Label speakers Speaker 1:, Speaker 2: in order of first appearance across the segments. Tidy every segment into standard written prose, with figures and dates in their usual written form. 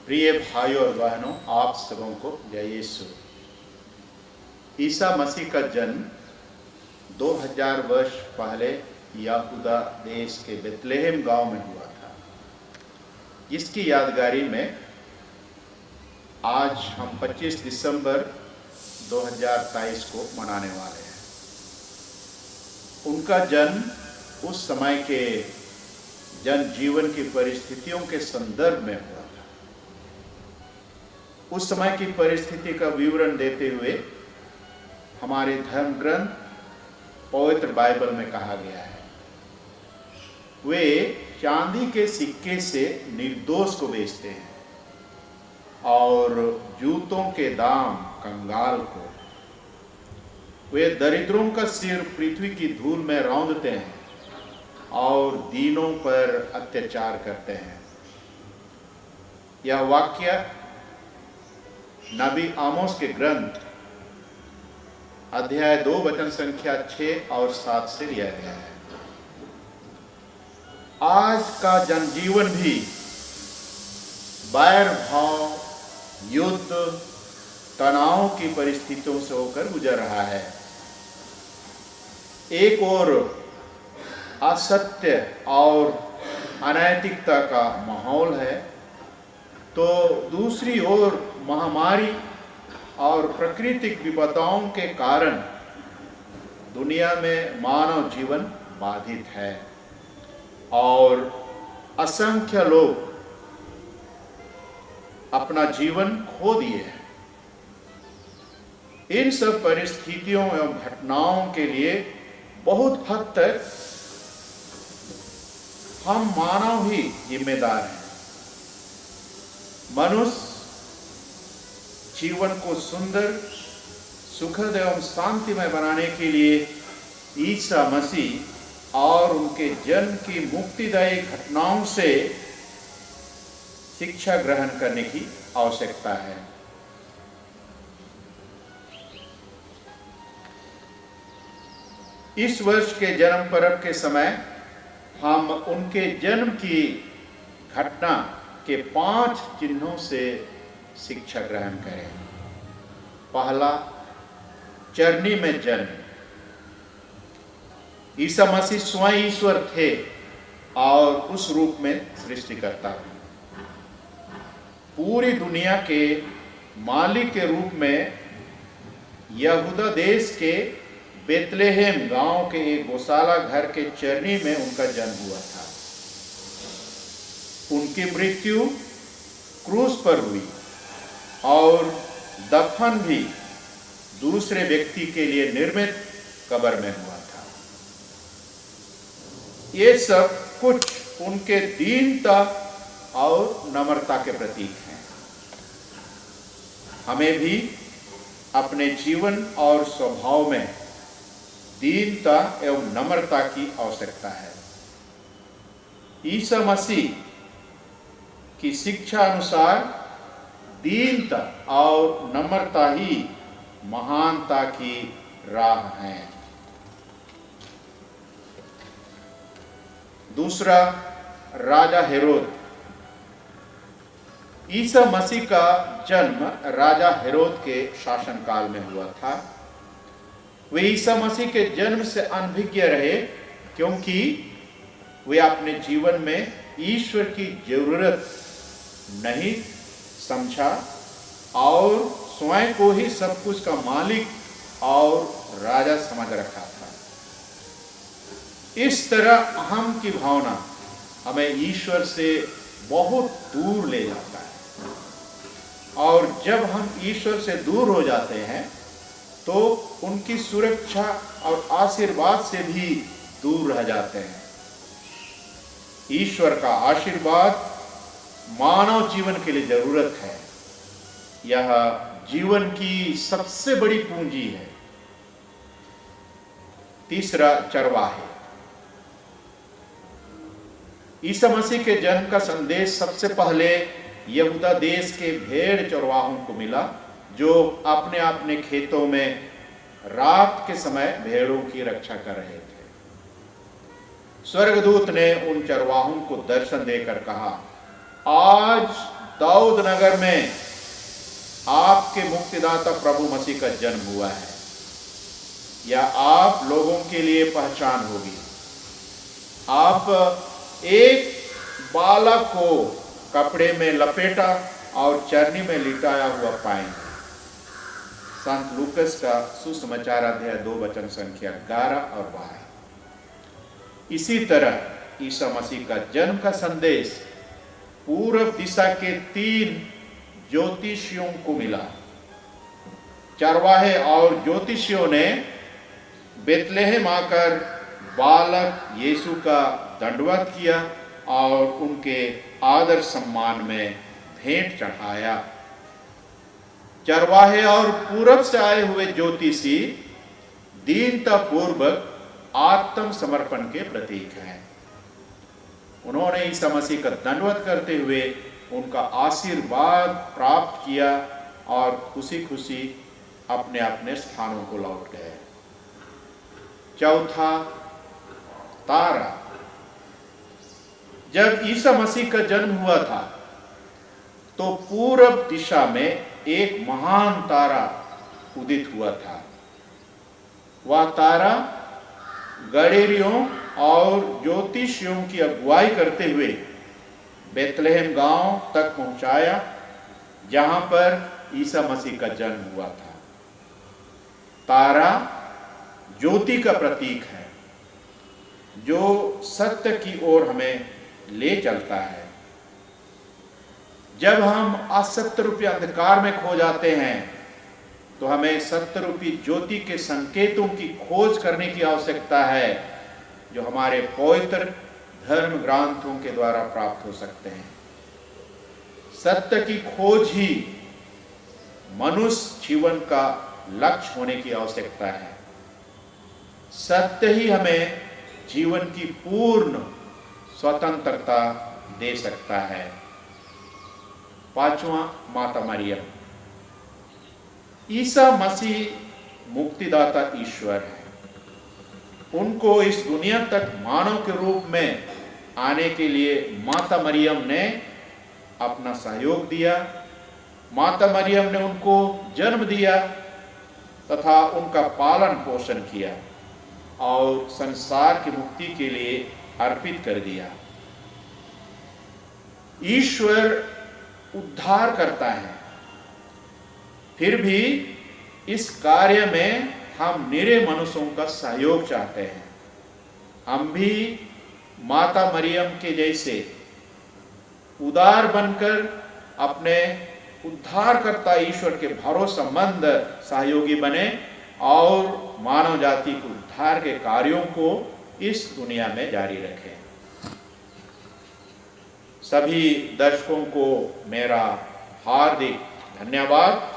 Speaker 1: प्रिय भाइयों और बहनों, आप सबों को जय यीशु। ईसा मसीह का जन्म 2000 वर्ष पहले यहूदा देश के बेतलेहम गांव में हुआ था, जिसकी यादगारी में आज हम 25 दिसंबर 2023 को मनाने वाले हैं। उनका जन्म उस समय के जनजीवन की परिस्थितियों के संदर्भ में हुआ था। उस समय की परिस्थिति का विवरण देते हुए हमारे धर्म ग्रंथ पवित्र बाइबल में कहा गया है, वे चांदी के सिक्के से निर्दोष को बेचते हैं और जूतों के दाम कंगाल को। वे दरिद्रों का सिर पृथ्वी की धूल में रौंदते हैं और दीनों पर अत्याचार करते हैं। यह वाक्य नबी आमोस के ग्रंथ अध्याय 2 वचन संख्या 6 और 7 से लिया गया है। आज का जनजीवन भी बैर भाव, युद्ध, तनाव की परिस्थितियों से होकर गुजर रहा है। एक ओर असत्य और अनैतिकता का माहौल है, तो दूसरी ओर महामारी और प्राकृतिक विपदाओं के कारण दुनिया में मानव जीवन बाधित है और असंख्य लोग अपना जीवन खो दिए हैं। इन सब परिस्थितियों एवं घटनाओं के लिए बहुत हद तक हम मानव ही जिम्मेदार हैं। मनुष्य जीवन को सुंदर, सुखद एवं शांतिमय बनाने के लिए ईसा मसीह और उनके जन्म की मुक्तिदायी घटनाओं से शिक्षा ग्रहण करने की आवश्यकता है। इस वर्ष के जन्म पर्व के समय हम उनके जन्म की घटना के 5 चिन्हों से शिक्षा ग्रहण करें। पहला, चरनी में जन्म। ईसा मसीह स्वयं ईश्वर थे और उस रूप में सृष्टिकर्ता थे। पूरी दुनिया के मालिक के रूप में यहूदा देश के बेतलेहम गांव के एक गौशाला घर के चरनी में उनका जन्म हुआ था। उनकी मृत्यु क्रूस पर हुई और दफन भी दूसरे व्यक्ति के लिए निर्मित कब्र में हुआ था। ये सब कुछ उनके दीनता और नम्रता के प्रतीक हैं। हमें भी अपने जीवन और स्वभाव में दीनता एवं नम्रता की आवश्यकता है। ईसा मसीह की शिक्षा अनुसार दीनता और नम्रता ही महानता की राह है। दूसरा, राजा हेरोद। ईसा मसीह का जन्म राजा हेरोद के शासनकाल में हुआ था। वे ईसा मसीह के जन्म से अनभिज्ञ रहे, क्योंकि वे अपने जीवन में ईश्वर की जरूरत नहीं समझा और स्वयं को ही सब कुछ का मालिक और राजा समझ रखा था। इस तरह अहम की भावना हमें ईश्वर से बहुत दूर ले जाता है और जब हम ईश्वर से दूर हो जाते हैं तो उनकी सुरक्षा और आशीर्वाद से भी दूर रह जाते हैं। ईश्वर का आशीर्वाद मानव जीवन के लिए जरूरत है। यह जीवन की सबसे बड़ी पूंजी है। तीसरा, चरवाहे। ईसा मसीह के जन्म का संदेश सबसे पहले यहूदा देश के भेड़ चरवाहों को मिला, जो अपने अपने खेतों में रात के समय भेड़ों की रक्षा कर रहे थे। स्वर्गदूत ने उन चरवाहों को दर्शन देकर कहा, आज दाऊद नगर में आपके मुक्तिदाता प्रभु मसीह का जन्म हुआ है, या आप लोगों के लिए पहचान होगी। आप एक बालक को कपड़े में लपेटा और चरनी में लिटाया हुआ पाएंगे। संत लूकस का सुसमाचार अध्याय 2 वचन संख्या 11 और 12। इसी तरह ईसा मसीह का जन्म का संदेश पूर्व दिशा के 3 ज्योतिषियों को मिला। चरवाहे और ज्योतिषियों ने बेतलेहम आकर बालक यीशु का दंडवत किया और उनके आदर सम्मान में भेंट चढ़ाया। चरवाहे और पूरब से आए हुए ज्योतिषी दीनतापूर्वक आत्म समर्पण के प्रतीक हैं। उन्होंने ईसा मसीह का दंडवत करते हुए उनका आशीर्वाद प्राप्त किया और खुशी खुशी अपने अपने स्थानों को लौट गए। चौथा, तारा। जब ईसा मसीह का जन्म हुआ था तो पूरब दिशा में एक महान तारा उदित हुआ था। वह तारा गडेरियों और ज्योतिषियों की अगुवाई करते हुए बेतलेहम गांव तक पहुंचाया, जहां पर ईसा मसीह का जन्म हुआ था। तारा ज्योति का प्रतीक है जो सत्य की ओर हमें ले चलता है। जब हम असत्य रूपी अंधकार में खो जाते हैं तो हमें सत्य रूपी ज्योति के संकेतों की खोज करने की आवश्यकता है, जो हमारे पवित्र धर्म ग्रंथों के द्वारा प्राप्त हो सकते हैं। सत्य की खोज ही मनुष्य जीवन का लक्ष्य होने की आवश्यकता है। सत्य ही हमें जीवन की पूर्ण स्वतंत्रता दे सकता है। पांचवा, माता मरियम। ईसा मसीह मुक्तिदाता ईश्वर है। उनको इस दुनिया तक मानव के रूप में आने के लिए माता मरियम ने अपना सहयोग दिया। माता मरियम ने उनको जन्म दिया तथा उनका पालन पोषण किया और संसार की मुक्ति के लिए अर्पित कर दिया। ईश्वर उद्धार करता है, फिर भी इस कार्य में हम निरे मनुष्यों का सहयोग चाहते हैं। हम भी माता मरियम के जैसे उदार बनकर अपने उद्धारकर्ता ईश्वर के भरोसेमंद सहयोगी बने और मानव जाति के उद्धार के कार्यों को इस दुनिया में जारी रखें। सभी दर्शकों को मेरा हार्दिक धन्यवाद।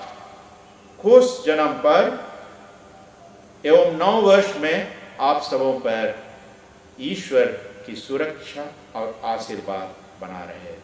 Speaker 1: खुश जन्म पर एवं 9 वर्ष में आप सबों पर ईश्वर की सुरक्षा और आशीर्वाद बना रहे।